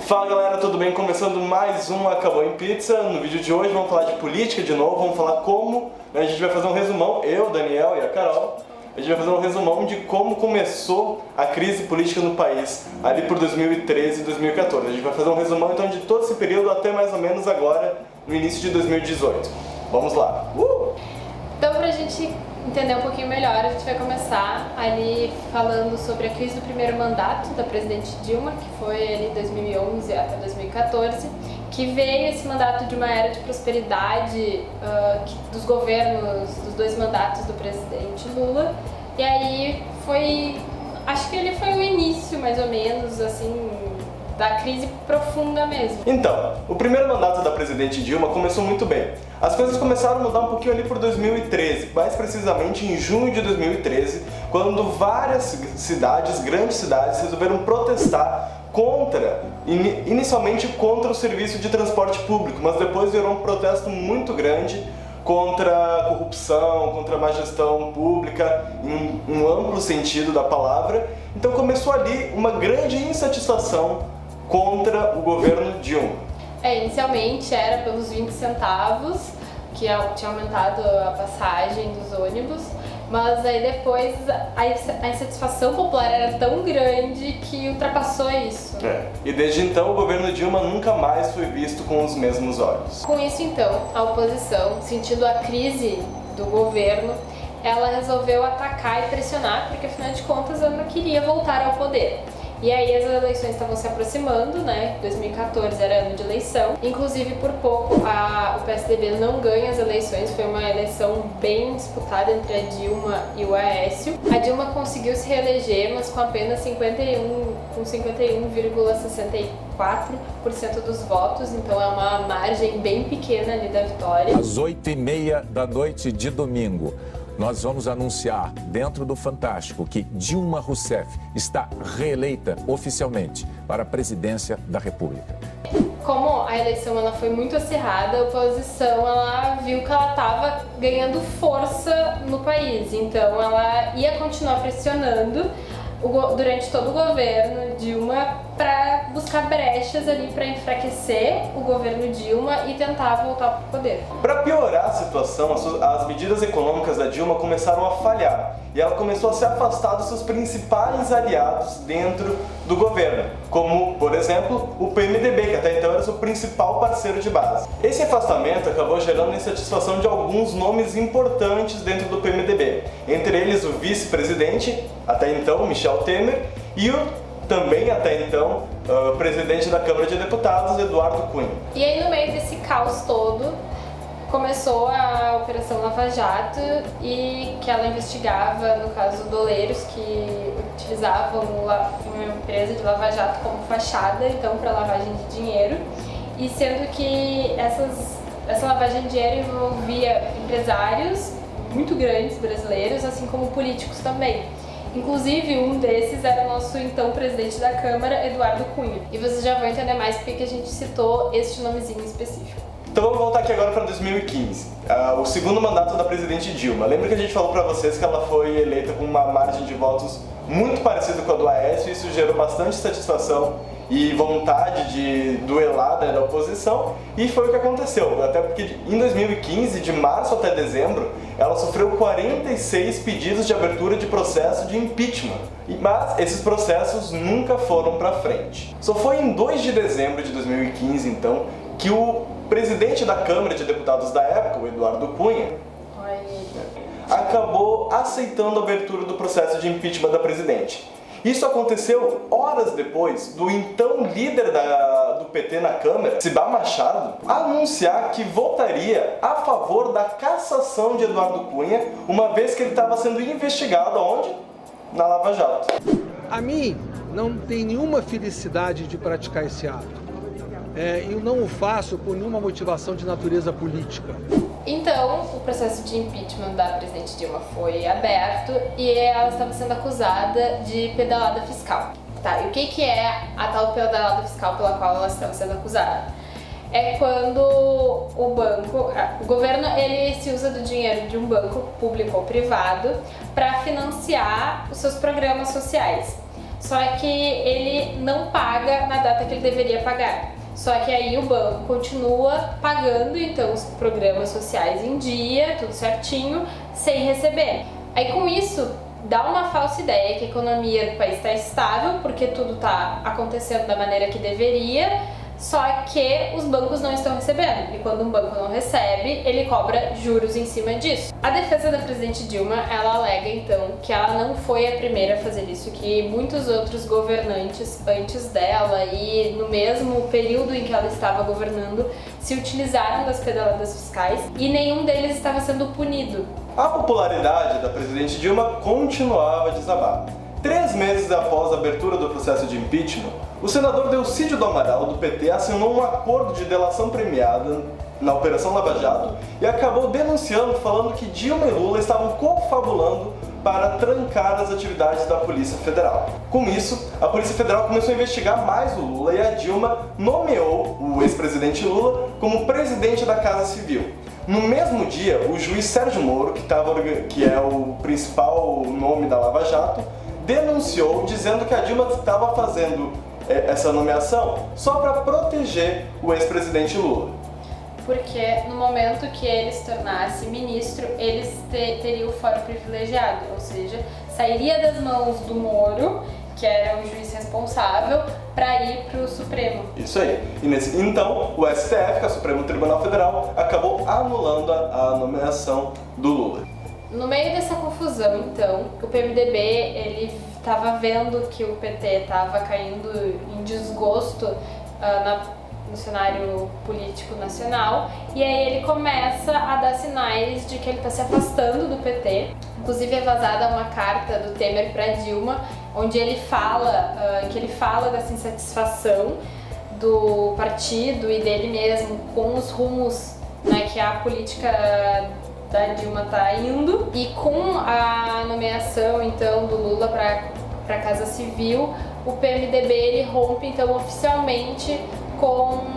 Fala galera, tudo bem? Começando mais um Acabou em Pizza. No vídeo de hoje vamos falar de política de novo, vamos falar como, a gente vai fazer um resumão, eu, Daniel e a Carol, a gente vai fazer um resumão de como começou a crise política no país, ali por 2013 e 2014. A gente vai fazer um resumão então de todo esse período até mais ou menos agora, no início de 2018. Vamos lá! Então, pra gente entender um pouquinho melhor, a gente vai começar ali falando sobre a crise do primeiro mandato da presidente Dilma, que foi ali 2011 até 2014, que veio esse mandato de uma era de prosperidade dos governos, dos dois mandatos do presidente Lula, e aí acho que ele foi o início, mais ou menos, assim, da crise profunda mesmo. Então, o primeiro mandato da presidente Dilma começou muito bem. As coisas começaram a mudar um pouquinho ali por 2013, mais precisamente em junho de 2013, quando várias cidades, grandes cidades, resolveram protestar inicialmente contra o serviço de transporte público, mas depois virou um protesto muito grande contra a corrupção, contra a má gestão pública, em um amplo sentido da palavra. Então começou ali uma grande insatisfação contra o governo Dilma. Inicialmente era pelos 20 centavos, que tinha aumentado a passagem dos ônibus, mas aí depois a insatisfação popular era tão grande que ultrapassou isso. E desde então o governo Dilma nunca mais foi visto com os mesmos olhos. Com isso então, a oposição, sentindo a crise do governo, ela resolveu atacar e pressionar, porque afinal de contas ela não queria voltar ao poder. E aí as eleições estavam se aproximando, né? 2014 era ano de eleição. Inclusive, por pouco, o PSDB não ganha as eleições. Foi uma eleição bem disputada entre a Dilma e o Aécio. A Dilma conseguiu se reeleger, mas com apenas 51,64% dos votos. Então é uma margem bem pequena ali da vitória. Às 8h30 da noite de domingo, nós vamos anunciar dentro do Fantástico que Dilma Rousseff está reeleita oficialmente para a presidência da República. Como a eleição ela foi muito acirrada, a oposição ela viu que ela estava ganhando força no país, então ela ia continuar pressionando durante todo o governo Dilma para buscar brechas ali para enfraquecer o governo Dilma e tentar voltar para o poder. Para piorar a situação, as medidas econômicas da Dilma começaram a falhar e ela começou a se afastar dos seus principais aliados dentro do governo, como, por exemplo, o PMDB, que até então era seu principal parceiro de base. Esse afastamento acabou gerando insatisfação de alguns nomes importantes dentro do PMDB, entre eles o vice-presidente, até então, Michel Temer, e o também até então, presidente da Câmara de Deputados, Eduardo Cunha. E aí no meio desse caos todo, começou a Operação Lava Jato, e que ela investigava, no caso, doleiros que utilizavam uma empresa de Lava Jato como fachada, então, para lavagem de dinheiro, e sendo que essa lavagem de dinheiro envolvia empresários muito grandes brasileiros, assim como políticos também. Inclusive, um desses era o nosso então presidente da Câmara, Eduardo Cunha. E vocês já vão entender mais porque a gente citou este nomezinho específico. Então vamos voltar aqui agora para 2015, o segundo mandato da presidente Dilma. Lembra que a gente falou para vocês que ela foi eleita com uma margem de votos muito parecida com a do Aécio, e isso gerou bastante satisfação e vontade de duelar da oposição, e foi o que aconteceu, até porque em 2015, de março até dezembro, ela sofreu 46 pedidos de abertura de processo de impeachment, mas esses processos nunca foram para frente. Só foi em 2 de dezembro de 2015, então, que o presidente da Câmara de Deputados da época, o Eduardo Cunha, acabou aceitando a abertura do processo de impeachment da presidente. Isso aconteceu horas depois do então líder do PT na Câmara, Cibá Machado, anunciar que votaria a favor da cassação de Eduardo Cunha, uma vez que ele estava sendo investigado aonde? Na Lava Jato. A mim não tem nenhuma felicidade de praticar esse ato. Eu não o faço por nenhuma motivação de natureza política. Então, o processo de impeachment da presidente Dilma foi aberto e ela estava sendo acusada de pedalada fiscal. Tá, e o que é a tal pedalada fiscal pela qual ela estava sendo acusada? É quando o governo, ele se usa do dinheiro de um banco público ou privado para financiar os seus programas sociais. só que ele não paga na data que ele deveria pagar. Só que aí o banco continua pagando então os programas sociais em dia, tudo certinho, sem receber. Aí com isso dá uma falsa ideia que a economia do país está estável, porque tudo está acontecendo da maneira que deveria, só que os bancos não estão recebendo. E quando um banco não recebe, ele cobra juros em cima disso. A defesa da presidente Dilma, ela alega então que ela não foi a primeira a fazer isso, que muitos outros governantes antes dela e no mesmo período em que ela estava governando se utilizaram das pedaladas fiscais e nenhum deles estava sendo punido. A popularidade da presidente Dilma continuava a desabar. 3 meses após a abertura do processo de impeachment, o senador Delcídio do Amaral, do PT, assinou um acordo de delação premiada na Operação Lava Jato e acabou denunciando, falando que Dilma e Lula estavam confabulando para trancar as atividades da Polícia Federal. Com isso, a Polícia Federal começou a investigar mais o Lula e a Dilma nomeou o ex-presidente Lula como presidente da Casa Civil. No mesmo dia, o juiz Sérgio Moro, que é o principal nome da Lava Jato, denunciou dizendo que a Dilma estava fazendo essa nomeação só para proteger o ex-presidente Lula. Porque no momento que ele se tornasse ministro, ele teria o foro privilegiado, ou seja, sairia das mãos do Moro, que era o juiz responsável, para ir para o Supremo. Isso aí. Então, o STF, que é o Supremo Tribunal Federal, acabou anulando a nomeação do Lula. No meio dessa confusão, então, o PMDB ele estava vendo que o PT estava caindo em desgosto no cenário político nacional, e aí ele começa a dar sinais de que ele está se afastando do PT. Inclusive é vazada uma carta do Temer para Dilma, onde ele fala dessa insatisfação do partido e dele mesmo com os rumos, né, que a política da Dilma está indo, e com a nomeação então do Lula para a Casa Civil, o PMDB ele rompe então oficialmente com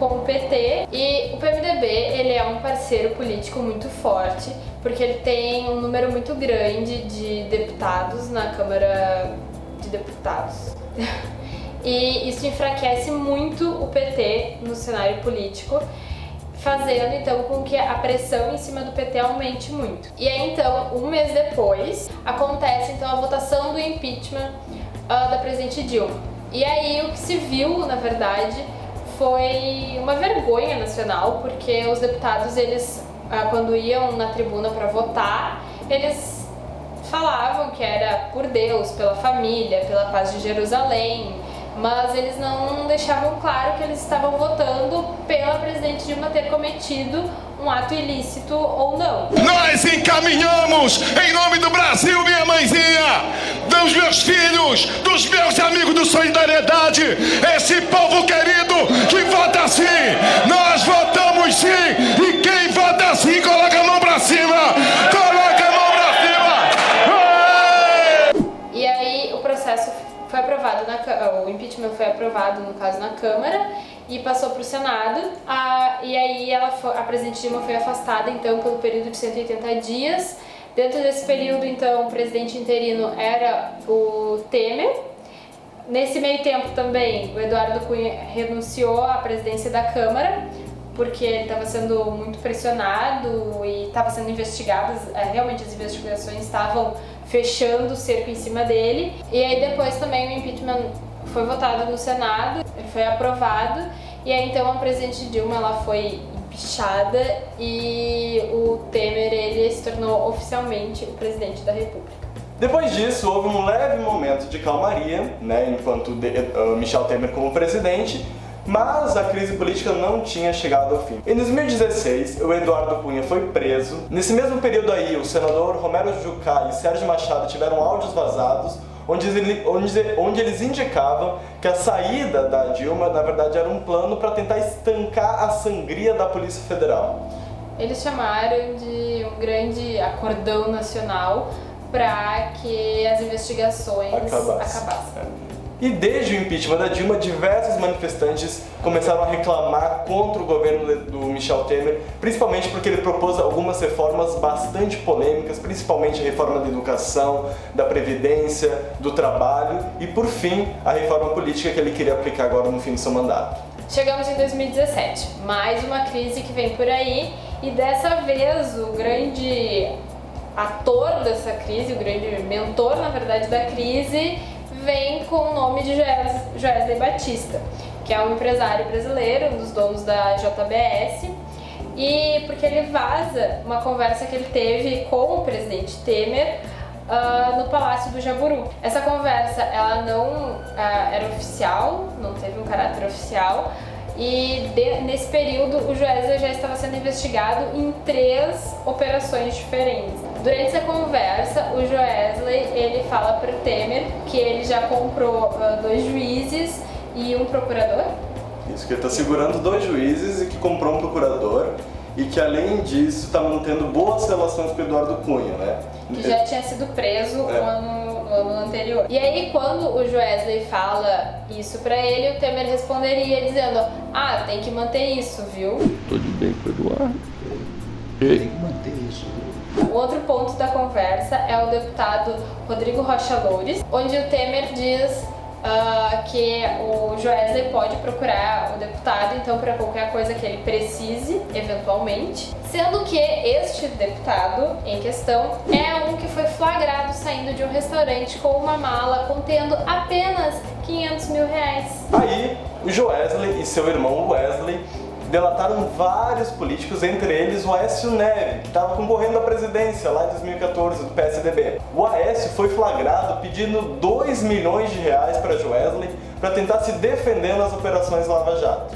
o PT, e o PMDB ele é um parceiro político muito forte, porque ele tem um número muito grande de deputados na Câmara de Deputados. E isso enfraquece muito o PT no cenário político, fazendo então com que a pressão em cima do PT aumente muito. E aí então, um mês depois, acontece então a votação do impeachment da presidente Dilma. E aí o que se viu, na verdade, foi uma vergonha nacional, porque os deputados, eles, quando iam na tribuna para votar, eles falavam que era por Deus, pela família, pela paz de Jerusalém, mas eles não deixavam claro que eles estavam votando pela presidente Dilma ter cometido um ato ilícito ou não. Nós encaminhamos, em nome do Brasil, minha mãezinha, dos meus filhos, dos meus amigos do Solidariedade, esse povo querido que vota sim, nós votamos sim, e quem vota sim, coloca a mão pra cima, coloca a mão pra cima. E aí o processo foi aprovado, o impeachment foi aprovado, no caso, na Câmara, e passou para o Senado, e aí a presidente Dilma foi afastada, então, pelo período de 180 dias. Dentro desse período, então, o presidente interino era o Temer. Nesse meio tempo também, o Eduardo Cunha renunciou à presidência da Câmara, porque ele estava sendo muito pressionado e estava sendo investigado, realmente as investigações estavam fechando o cerco em cima dele. E aí depois também o impeachment foi votado no Senado, ele foi aprovado, e aí então a presidente Dilma ela foi empichada e o Temer ele se tornou oficialmente o presidente da República. Depois disso, houve um leve momento de calmaria, né, enquanto Michel Temer como presidente, mas a crise política não tinha chegado ao fim. Em 2016, o Eduardo Cunha foi preso. Nesse mesmo período aí, o senador Romero Jucá e Sérgio Machado tiveram áudios vazados, onde eles indicavam que a saída da Dilma, na verdade, era um plano para tentar estancar a sangria da Polícia Federal. Eles chamaram de um grande acordão nacional para que as investigações acabassem. E desde o impeachment da Dilma, diversos manifestantes começaram a reclamar contra o governo do Michel Temer, principalmente porque ele propôs algumas reformas bastante polêmicas, principalmente a reforma da educação, da previdência, do trabalho e, por fim, a reforma política que ele queria aplicar agora no fim do seu mandato. Chegamos em 2017, mais uma crise que vem por aí, e dessa vez o grande ator dessa crise, o grande mentor, na verdade, da crise, vem com o nome de Joesley Batista, que é um empresário brasileiro, um dos donos da JBS, e porque ele vaza uma conversa que ele teve com o presidente Temer no Palácio do Jaburu. Essa conversa, ela não era oficial, não teve um caráter oficial, e nesse período o Joesley já estava sendo investigado em 3 operações diferentes. Durante essa conversa, o Joesley ele fala para o Temer que ele já comprou 2 juízes e um procurador. Isso, que ele está segurando 2 juízes e que comprou um procurador e que, além disso, está mantendo boas relações com o Eduardo Cunha, né? Que já tinha sido preso no ano anterior. E aí, quando o Joesley fala isso pra ele, o Temer responderia dizendo: ah, tem que manter isso, viu? Tô de bem com o Eduardo. Tem que manter isso. O outro ponto da conversa é o deputado Rodrigo Rocha Loures, onde o Temer diz que o Joesley pode procurar o deputado, então, para qualquer coisa que ele precise, eventualmente. Sendo que este deputado em questão é um que foi flagrado saindo de um restaurante com uma mala contendo apenas R$500 mil. Aí, o Joesley e seu irmão Wesley delataram vários políticos, entre eles o Aécio Neves, que estava concorrendo à presidência lá em 2014 do PSDB. O Aécio foi flagrado pedindo R$2 milhões para Joesley para tentar se defender nas operações Lava Jato.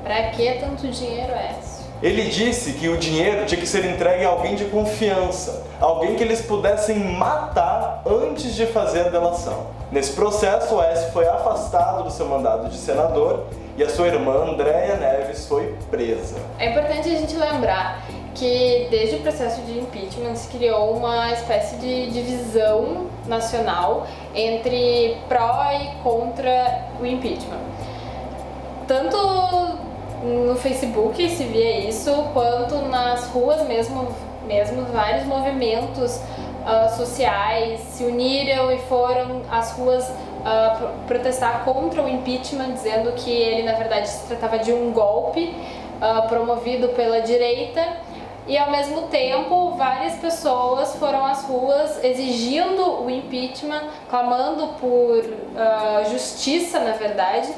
Pra que tanto dinheiro, Aécio? Ele disse que o dinheiro tinha que ser entregue a alguém de confiança, alguém que eles pudessem matar antes de fazer a delação. Nesse processo, o Aécio foi afastado do seu mandato de senador e a sua irmã, Andréia Neves, foi presa. É importante a gente lembrar que desde o processo de impeachment se criou uma espécie de divisão nacional entre pró e contra o impeachment. Tanto no Facebook se via isso, quanto nas ruas mesmo vários movimentos sociais se uniram e foram às ruas protestar contra o impeachment, dizendo que ele na verdade se tratava de um golpe promovido pela direita, e ao mesmo tempo várias pessoas foram às ruas exigindo o impeachment, clamando por justiça, na verdade,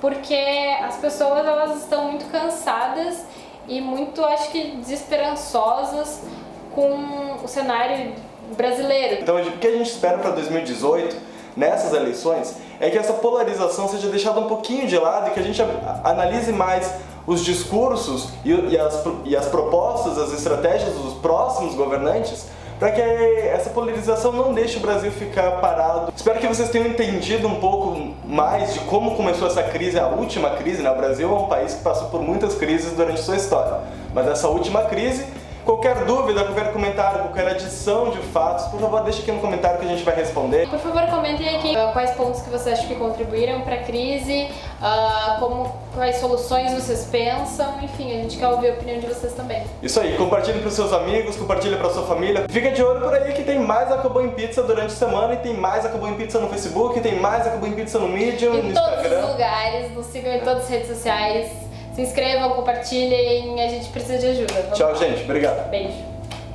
porque as pessoas elas estão muito cansadas e muito, acho que, desesperançosas com o cenário brasileiro. Então, o que a gente espera para 2018, nessas eleições, é que essa polarização seja deixada um pouquinho de lado e que a gente analise mais os discursos e as propostas, as estratégias dos próximos governantes, para que essa polarização não deixe o Brasil ficar parado. Espero que vocês tenham entendido um pouco mais de como começou essa crise, a última crise, né? O Brasil é um país que passou por muitas crises durante sua história, mas essa última crise, qualquer dúvida, qualquer comentário, qualquer adição de fatos, por favor, deixe aqui no comentário que a gente vai responder. Por favor, comentem aqui quais pontos que vocês acham que contribuíram para a crise, quais soluções vocês pensam, enfim, a gente quer ouvir a opinião de vocês também. Isso aí, compartilhem para os seus amigos, compartilhem para sua família. Fica de olho por aí que tem mais Acabou em Pizza durante a semana, e tem mais Acabou em Pizza no Facebook, tem mais Acabou em Pizza no Medium, no Instagram. Em todos os lugares, nos sigam em todas as redes sociais. Se inscrevam, compartilhem, a gente precisa de ajuda. Tchau, gente. Obrigado. Beijo.